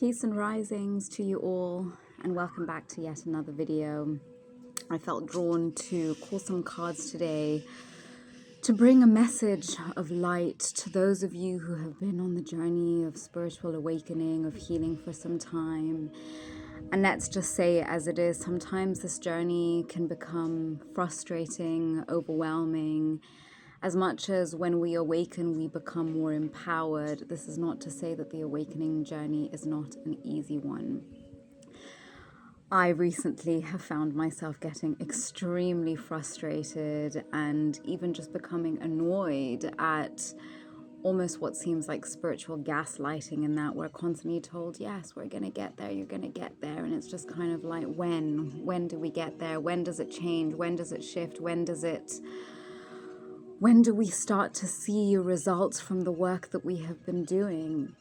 Peace and risings to you all, and welcome back to yet another video. I felt drawn to call some cards today to bring a message of light to those of you who have been on the journey of spiritual awakening, of healing for some time. And let's just say it as it is, sometimes this journey can become frustrating, overwhelming. As much as when we awaken, we become more empowered. This is not to say that the awakening journey is not an easy one. I recently have found myself getting extremely frustrated and even just becoming annoyed at almost what seems like spiritual gaslighting, in that we're constantly told, yes, we're going to get there, you're going to get there. And it's just kind of like, when do we get there? When does it change? When does it shift? When do we start to see results from the work that we have been doing?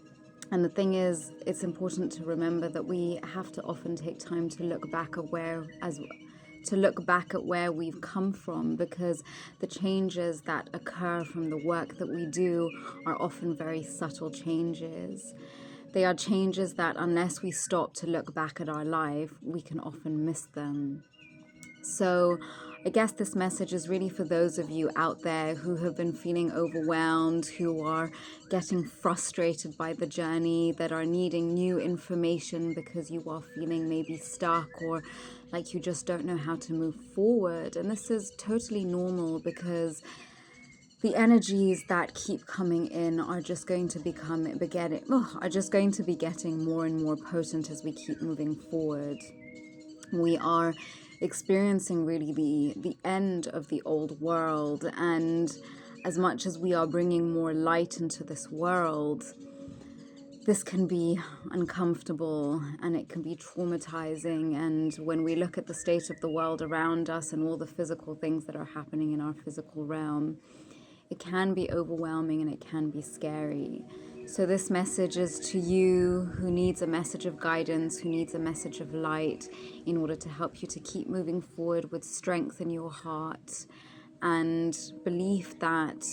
And the thing is, it's important to remember that we have to often take time to look back at where we've come from, because the changes that occur from the work that we do are often very subtle changes. They are changes that, unless we stop to look back at our life, we can often miss them. So I guess this message is really for those of you out there who have been feeling overwhelmed, who are getting frustrated by the journey, that are needing new information because you are feeling maybe stuck or like you just don't know how to move forward. And this is totally normal, because the energies that keep coming in are just going to be getting more and more potent as we keep moving forward. We are experiencing really the end of the old world, and as much as we are bringing more light into this world, this can be uncomfortable and it can be traumatizing. And when we look at the state of the world around us and all the physical things that are happening in our physical realm, it can be overwhelming and it can be scary. So this message is to you who needs a message of guidance, who needs a message of light, in order to help you to keep moving forward with strength in your heart and belief that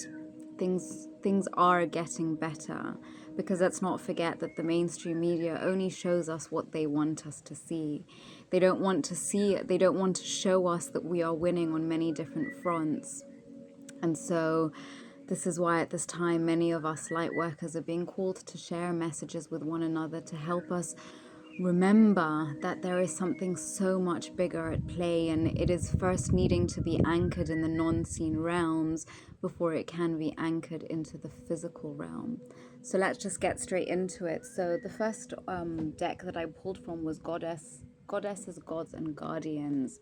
things are getting better. Because let's not forget that the mainstream media only shows us what they want us to see. They don't want to show us that we are winning on many different fronts. And so this is why at this time many of us light workers are being called to share messages with one another, to help us remember that there is something so much bigger at play, and it is first needing to be anchored in the non-seen realms before it can be anchored into the physical realm. So let's just get straight into it. So the first deck that I pulled from was Goddesses, Gods and Guardians.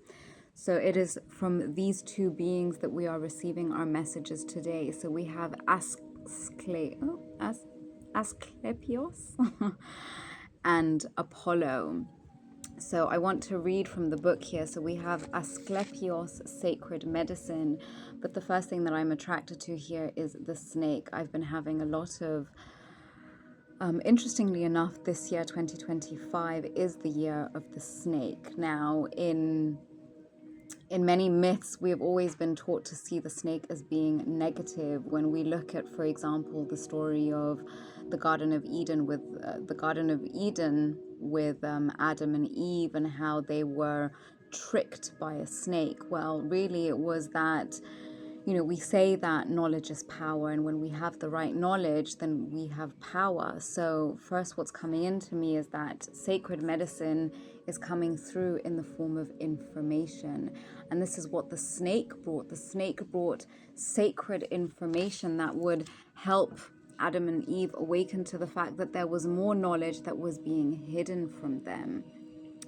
So it is from these two beings that we are receiving our messages today. So we have Asclepios and Apollo. So I want to read from the book here. So we have Asclepios, Sacred Medicine. But the first thing that I'm attracted to here is the snake. I've been having a lot of interestingly enough, this year 2025 is the year of the snake. Now, in many myths, we have always been taught to see the snake as being negative. When we look at, for example, the story of the Garden of Eden with Adam and Eve, and how they were tricked by a snake. Well, really, it was that, we say that knowledge is power, and when we have the right knowledge, then we have power. So first, what's coming into me is that sacred medicine is coming through in the form of information. And this is what the snake brought. The snake brought sacred information that would help Adam and Eve awaken to the fact that there was more knowledge that was being hidden from them.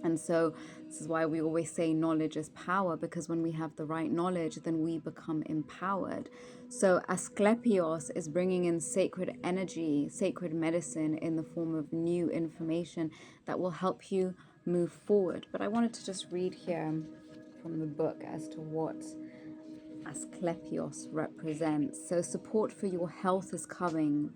And so this is why we always say knowledge is power, because when we have the right knowledge, then we become empowered. So Asclepios is bringing in sacred energy, sacred medicine in the form of new information that will help you move forward. But I wanted to just read here from the book as to what Asclepios represents. So support for your health is coming.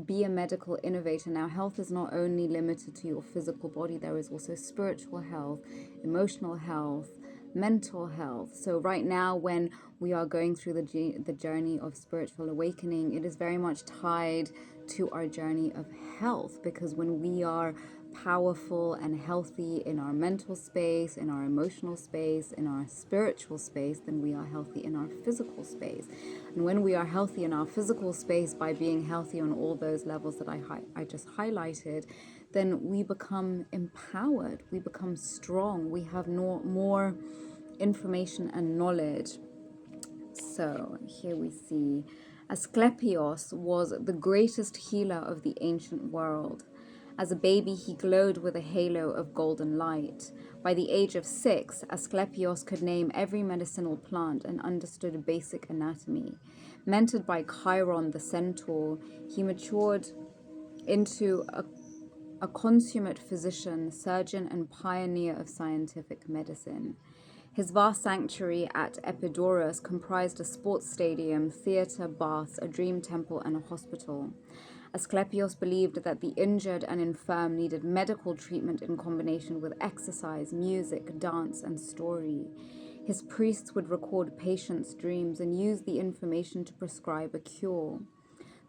Be a medical innovator. Now, health is not only limited to your physical body. There is also spiritual health, emotional health, mental health. So right now, when we are going through the journey of spiritual awakening, it is very much tied to our journey of health, because when we are powerful and healthy in our mental space, in our emotional space, in our spiritual space, then we are healthy in our physical space. And when we are healthy in our physical space by being healthy on all those levels that I just highlighted, then we become empowered, we become strong, we have more information and knowledge. So here we see Asclepios was the greatest healer of the ancient world. As a baby, he glowed with a halo of golden light. By the age of 6, Asclepios could name every medicinal plant and understood basic anatomy. Mentored by Chiron the centaur, he matured into a consummate physician, surgeon, and pioneer of scientific medicine. His vast sanctuary at Epidaurus comprised a sports stadium, theatre, baths, a dream temple, and a hospital. Asclepios believed that the injured and infirm needed medical treatment in combination with exercise, music, dance, and story. His priests would record patients' dreams and use the information to prescribe a cure.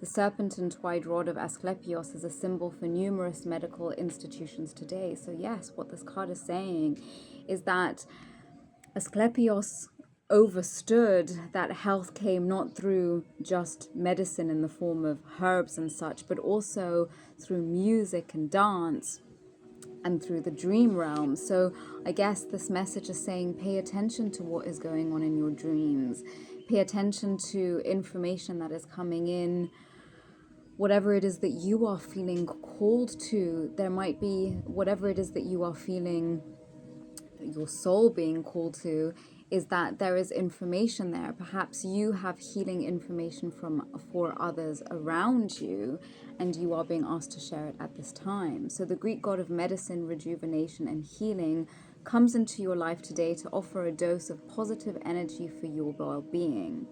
The serpent-entwined rod of Asclepios is a symbol for numerous medical institutions today. So yes, what this card is saying is that Asclepios overstood that health came not through just medicine in the form of herbs and such, but also through music and dance and through the dream realm. So I guess this message is saying pay attention to what is going on in your dreams. Pay attention to information that is coming in. Whatever it is that you are feeling called to, there might be whatever it is that you are feeling your soul being called to, is that there is information there. Perhaps you have healing information for others around you, and you are being asked to share it at this time. So the Greek god of medicine, rejuvenation, and healing comes into your life today to offer a dose of positive energy for your well-being.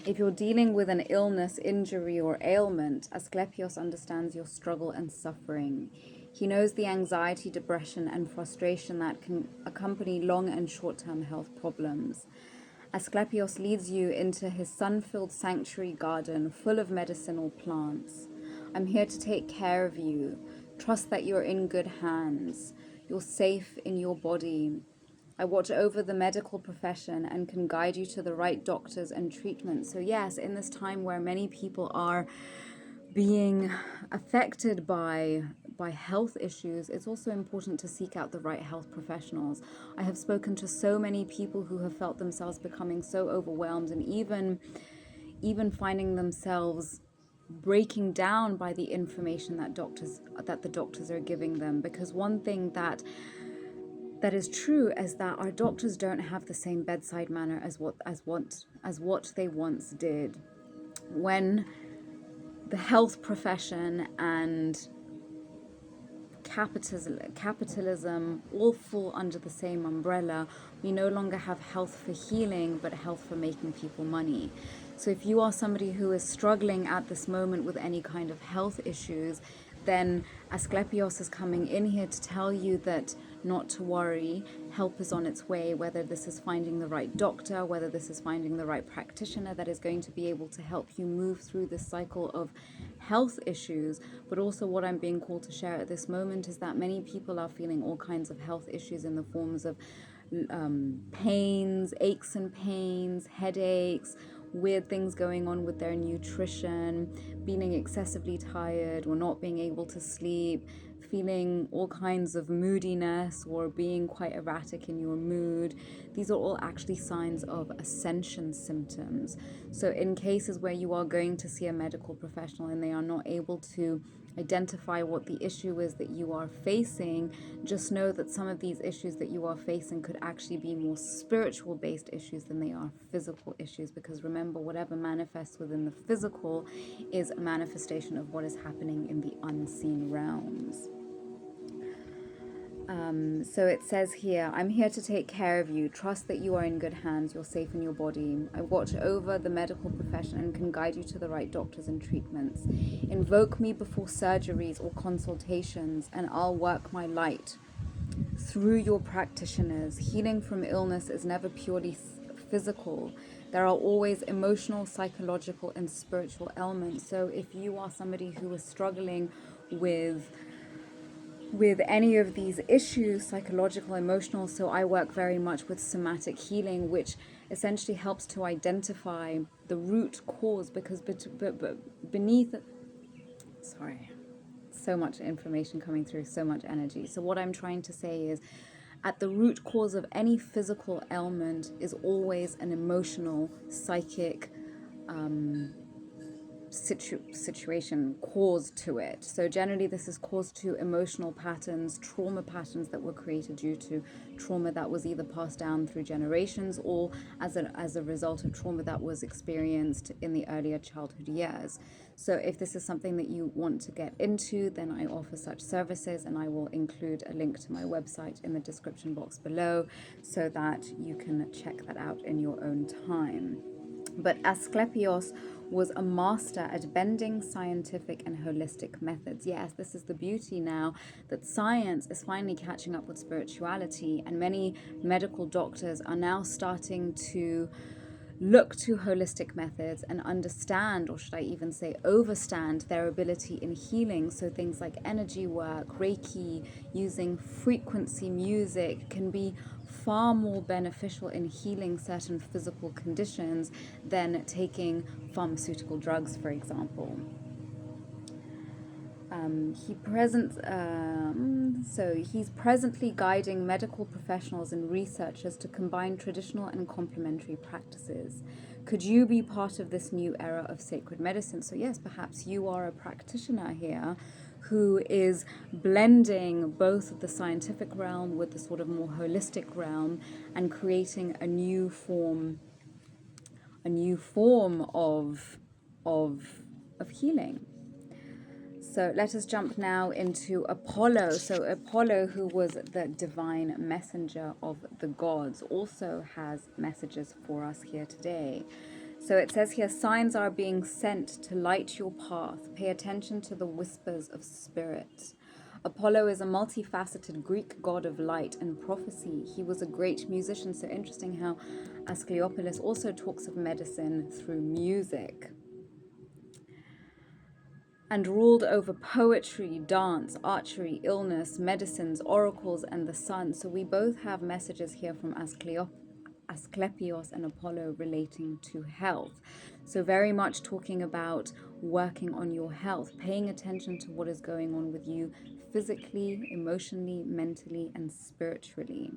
If you're dealing with an illness, injury, or ailment, Asclepios understands your struggle and suffering. He knows the anxiety, depression, and frustration that can accompany long and short-term health problems. Asclepios leads you into his sun-filled sanctuary garden full of medicinal plants. I'm here to take care of you. Trust that you're in good hands. You're safe in your body. I watch over the medical profession and can guide you to the right doctors and treatments. So yes, in this time where many people are being affected by health issues, it's also important to seek out the right health professionals. I have spoken to so many people who have felt themselves becoming so overwhelmed, and even finding themselves breaking down by the information that the doctors are giving them. Because one thing that is true is that our doctors don't have the same bedside manner as what they once did. When the health profession and capitalism all fall under the same umbrella, we no longer have health for healing, but health for making people money. So if you are somebody who is struggling at this moment with any kind of health issues, then Asclepios is coming in here to tell you that not to worry, help is on its way, whether this is finding the right doctor, whether this is finding the right practitioner that is going to be able to help you move through this cycle of health issues. But also what I'm being called to share at this moment is that many people are feeling all kinds of health issues in the forms of pains, aches and pains, headaches, weird things going on with their nutrition, being excessively tired or not being able to sleep, feeling all kinds of moodiness or being quite erratic in your mood. These are all actually signs of ascension symptoms. So in cases where you are going to see a medical professional and they are not able to identify what the issue is that you are facing, just know that some of these issues that you are facing could actually be more spiritual based issues than they are physical issues. Because remember, whatever manifests within the physical is a manifestation of what is happening in the unseen realms. So it says here, I'm here to take care of you. Trust that you are in good hands. You're safe in your body. I watch over the medical profession and can guide you to the right doctors and treatments. Invoke me before surgeries or consultations, and I'll work my light through your practitioners. Healing from illness is never purely physical. There are always emotional, psychological, and spiritual elements. So if you are somebody who is struggling with any of these issues, psychological, emotional, so I work very much with somatic healing, which essentially helps to identify the root cause, because beneath, sorry, so much information coming through, so much energy. So what I'm trying to say is, at the root cause of any physical ailment is always an emotional, psychic situation caused to it. So generally this is caused to emotional patterns, trauma patterns that were created due to trauma that was either passed down through generations, or as a result of trauma that was experienced in the earlier childhood years. So if this is something that you want to get into, then I offer such services, and I will include a link to my website in the description box below so that you can check that out in your own time. But Asclepios was a master at bending scientific and holistic methods. Yes, this is the beauty now, that science is finally catching up with spirituality, and many medical doctors are now starting to look to holistic methods and understand, or should I even say overstand, their ability in healing. So things like energy work, Reiki, using frequency music can be far more beneficial in healing certain physical conditions than taking pharmaceutical drugs, for example. He's presently guiding medical professionals and researchers to combine traditional and complementary practices. Could you be part of this new era of sacred medicine? So yes, perhaps you are a practitioner here who is blending both the scientific realm with the sort of more holistic realm, and creating a new form of healing. So let us jump now into Apollo. So Apollo, who was the divine messenger of the gods, also has messages for us here today. So it says here, signs are being sent to light your path. Pay attention to the whispers of spirit. Apollo is a multifaceted Greek god of light and prophecy. He was a great musician. So interesting how Asclepios also talks of medicine through music. And ruled over poetry, dance, archery, illness, medicines, oracles, and the sun. So we both have messages here from Asclepios and Apollo relating to health. So very much talking about working on your health, paying attention to what is going on with you physically, emotionally, mentally, and spiritually.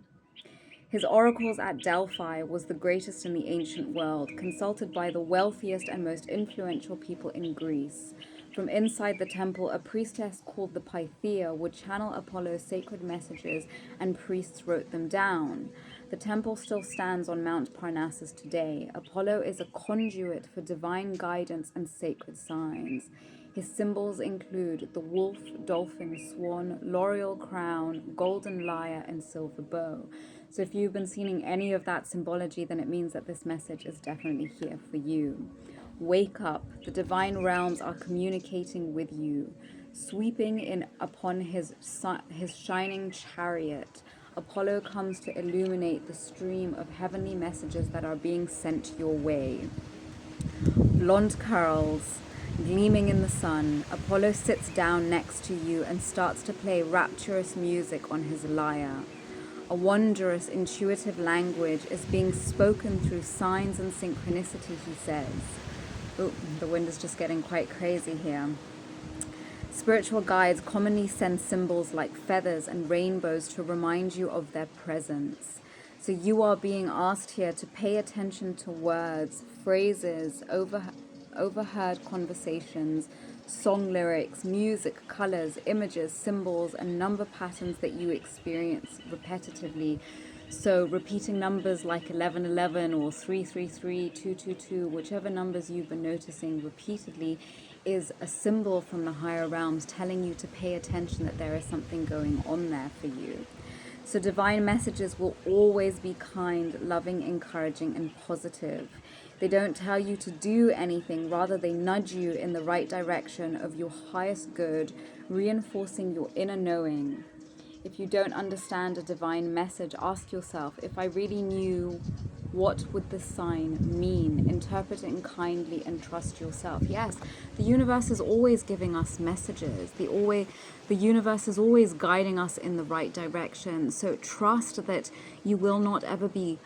His oracles at Delphi was the greatest in the ancient world, consulted by the wealthiest and most influential people in Greece. From inside the temple, a priestess called the Pythia would channel Apollo's sacred messages, and priests wrote them down. The temple still stands on Mount Parnassus today. Apollo is a conduit for divine guidance and sacred signs. His symbols include the wolf, dolphin, swan, laurel crown, golden lyre, and silver bow. So if you've been seeing any of that symbology, then it means that this message is definitely here for you. Wake up, the divine realms are communicating with you. Sweeping in upon his shining chariot, Apollo comes to illuminate the stream of heavenly messages that are being sent your way. Blonde curls, gleaming in the sun, Apollo sits down next to you and starts to play rapturous music on his lyre. A wondrous, intuitive language is being spoken through signs and synchronicity, he says. Oh, the wind is just getting quite crazy here. Spiritual guides commonly send symbols like feathers and rainbows to remind you of their presence. So you are being asked here to pay attention to words, phrases, overheard conversations, song lyrics, music, colors, images, symbols, and number patterns that you experience repetitively. So repeating numbers like 1111 or 333, 222, whichever numbers you've been noticing repeatedly, is a symbol from the higher realms telling you to pay attention, that there is something going on there for you. So divine messages will always be kind, loving, encouraging, and positive. They don't tell you to do anything, rather they nudge you in the right direction of your highest good, reinforcing your inner knowing. If you don't understand a divine message, ask yourself, if I really knew What would the sign mean? Interpret it kindly and trust yourself. Yes, the universe is always giving us messages. The universe is always guiding us in the right direction. So trust that you will not ever be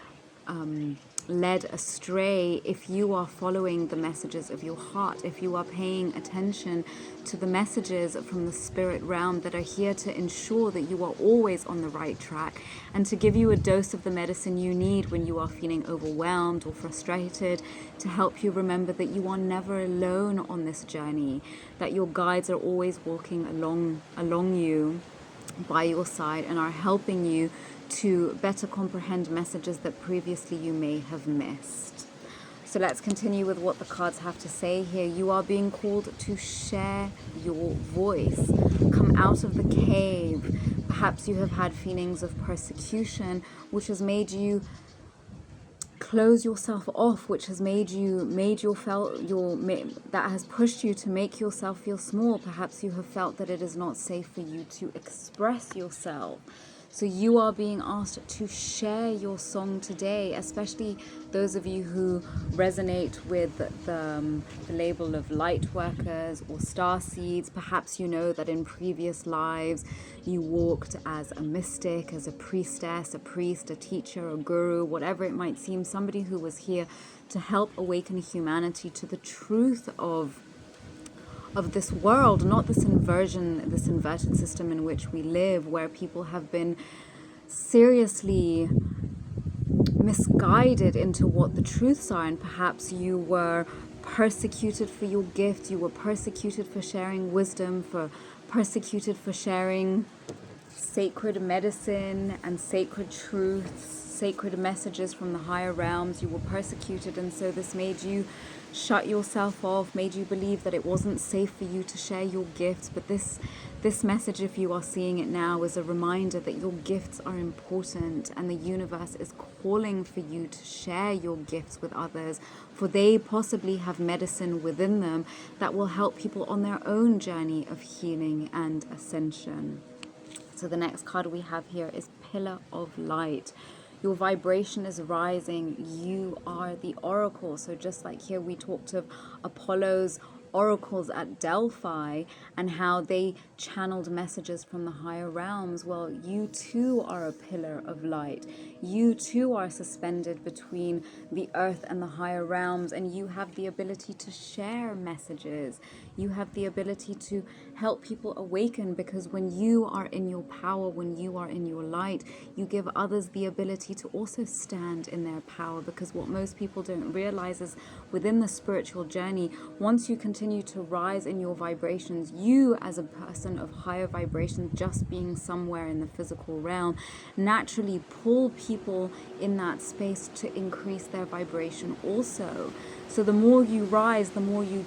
led astray if you are following the messages of your heart, if you are paying attention to the messages from the spirit realm that are here to ensure that you are always on the right track and to give you a dose of the medicine you need when you are feeling overwhelmed or frustrated, to help you remember that you are never alone on this journey, that your guides are always walking along you, by your side, and are helping you to better comprehend messages that previously you may have missed. So let's continue with what the cards have to say here. You are being called to share your voice. Come out of the cave. Perhaps you have had feelings of persecution, which has made you close yourself off, which has that has pushed you to make yourself feel small. Perhaps you have felt that it is not safe for you to express yourself. So you are being asked to share your song today, especially those of you who resonate with the label of light workers or star seeds. Perhaps you know that in previous lives you walked as a mystic, as a priestess, a priest, a teacher, a guru, whatever it might seem, somebody who was here to help awaken humanity to the truth of this world, not this inverted system in which we live, where people have been seriously misguided into what the truths are. And perhaps you were persecuted for your gift, you were persecuted for sharing wisdom, persecuted for sharing sacred medicine and sacred truths, sacred messages from the higher realms. You were persecuted, and so this made you shut yourself off, made you believe that it wasn't safe for you to share your gifts. But this message, if you are seeing it now, is a reminder that your gifts are important, and the universe is calling for you to share your gifts with others, for they possibly have medicine within them that will help people on their own journey of healing and ascension. So the next card we have here is Pillar of Light. Your vibration is rising. You are the oracle. So just like here we talked of Apollo's oracles at Delphi and how they channeled messages from the higher realms. Well, you too are a pillar of light. You too are suspended between the earth and the higher realms, and you have the ability to share messages. You have the ability to help people awaken, because when you are in your power, when you are in your light, you give others the ability to also stand in their power. Because what most people don't realize is within the spiritual journey, once you continue to rise in your vibrations, you as a person of higher vibration, just being somewhere in the physical realm, naturally pull people in that space to increase their vibration also. So the more you rise, the more you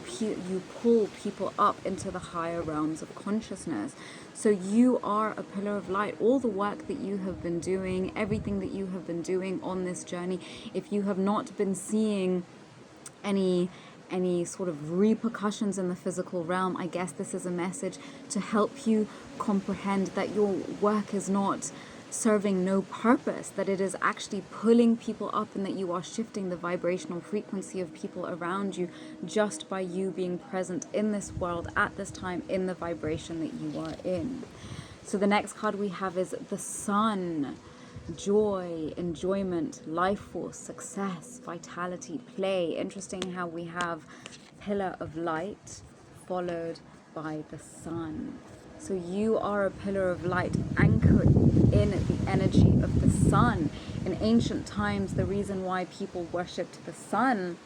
pull people up into the higher realms of consciousness. So you are a pillar of light. All the work that you have been doing, everything that you have been doing on this journey, if you have not been seeing any sort of repercussions in the physical realm, I guess this is a message to help you comprehend that your work is not serving no purpose, that it is actually pulling people up, and that you are shifting the vibrational frequency of people around you just by you being present in this world at this time in the vibration that you are in. So the next card we have is the Sun. Joy, enjoyment, life force, success, vitality, play. Interesting how we have pillar of light followed by the sun. So you are a pillar of light anchored in the energy of the sun. In ancient times, the reason why people worshipped the sun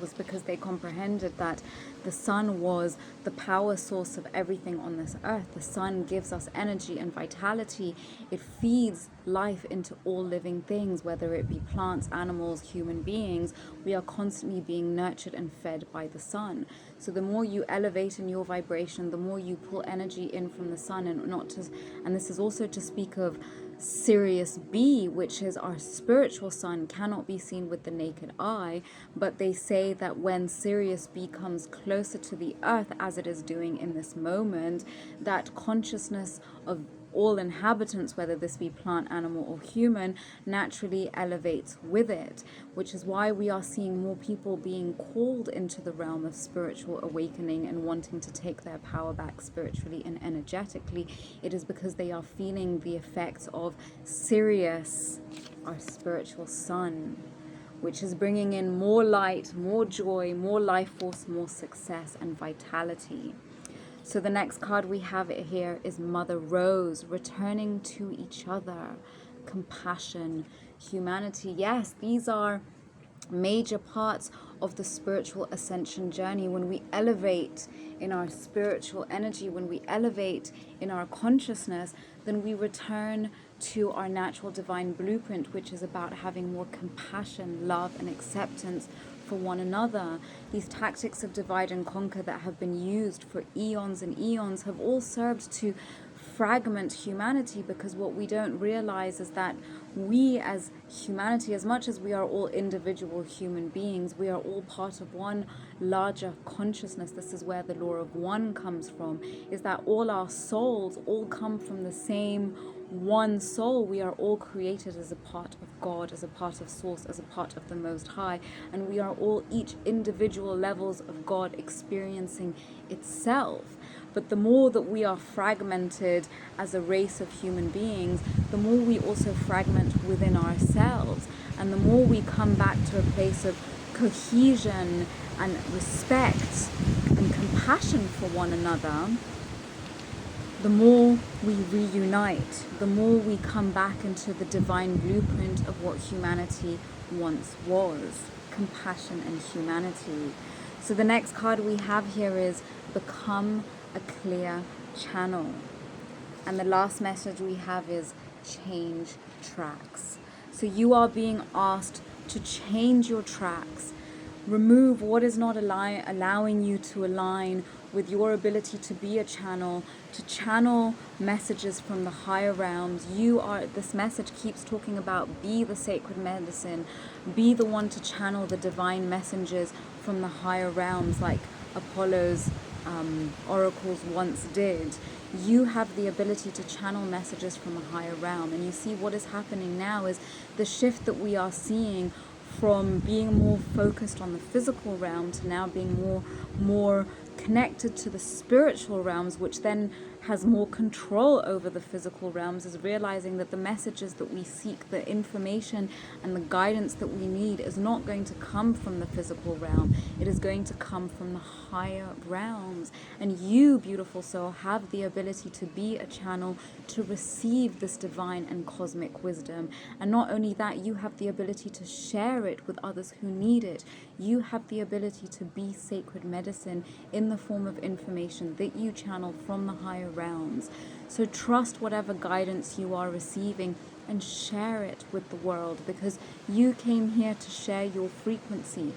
was because they comprehended that the sun was the power source of everything on this earth. The sun gives us energy and vitality. It feeds life into all living things, whether it be plants, animals, human beings. We are constantly being nurtured and fed by the sun. So the more you elevate in your vibration, the more you pull energy in from the sun, and this is also to speak of Sirius B, which is our spiritual sun, cannot be seen with the naked eye, but they say that when Sirius B comes closer to the earth, as it is doing in this moment, that consciousness of all inhabitants, whether this be plant, animal, or human, naturally elevates with it, which is why we are seeing more people being called into the realm of spiritual awakening and wanting to take their power back spiritually and energetically. It is because they are feeling the effects of Sirius, our spiritual sun, which is bringing in more light, more joy, more life force, more success and vitality. So the next card we have here is Mother Rose, returning to each other, compassion, humanity. Yes, these are major parts of the spiritual ascension journey. When we elevate in our spiritual energy, when we elevate in our consciousness, then we return to our natural divine blueprint, which is about having more compassion, love, and acceptance for one another. These tactics of divide and conquer that have been used for eons and eons have all served to fragment humanity, because what we don't realize is that we as humanity, as much as we are all individual human beings, we are all part of one larger consciousness. This is where the law of one comes from, is that all our souls all come from the same one soul. We are all created as a part of God, as a part of Source, as a part of the Most High, and we are all each individual levels of God experiencing itself. But the more that we are fragmented as a race of human beings, the more we also fragment within ourselves. And the more we come back to a place of cohesion and respect and compassion for one another, the more we reunite, the more we come back into the divine blueprint of what humanity once was, compassion and humanity. So the next card we have here is Become a Clear Channel. And the last message we have is change tracks. So you are being asked to change your tracks. Remove what is not allowing you to align with your ability to be a channel, to channel messages from the higher realms. This message keeps talking about be the sacred medicine, be the one to channel the divine messengers from the higher realms, like Apollo's oracles once did. You have the ability to channel messages from a higher realm. And you see what is happening now is the shift that we are seeing from being more focused on the physical realm to now being more connected to the spiritual realms, which then has more control over the physical realms, is realizing that the messages that we seek, the information and the guidance that we need, is not going to come from the physical realm. It is going to come from the higher realms. And you, beautiful soul, have the ability to be a channel to receive this divine and cosmic wisdom. And not only that, you have the ability to share it with others who need it. You have the ability to be sacred medicine in the form of information that you channel from the higher realms. So trust whatever guidance you are receiving and share it with the world, because you came here to share your frequency.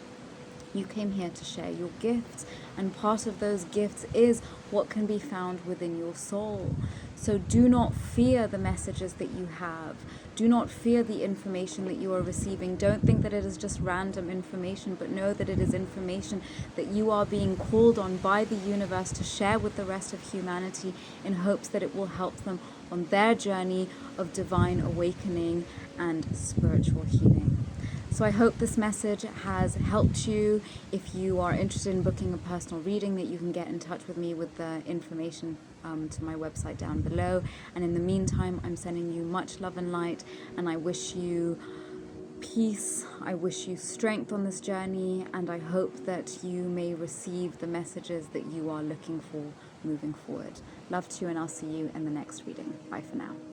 You came here to share your gifts, and part of those gifts is what can be found within your soul. So do not fear the messages that you have. Do not fear the information that you are receiving. Don't think that it is just random information, but know that it is information that you are being called on by the universe to share with the rest of humanity, in hopes that it will help them on their journey of divine awakening and spiritual healing. So I hope this message has helped you. If you are interested in booking a personal reading, that you can get in touch with me with the information to my website down below. And in the meantime, I'm sending you much love and light, and I wish you peace. I wish you strength on this journey, and I hope that you may receive the messages that you are looking for moving forward. Love to you, and I'll see you in the next reading. Bye for now.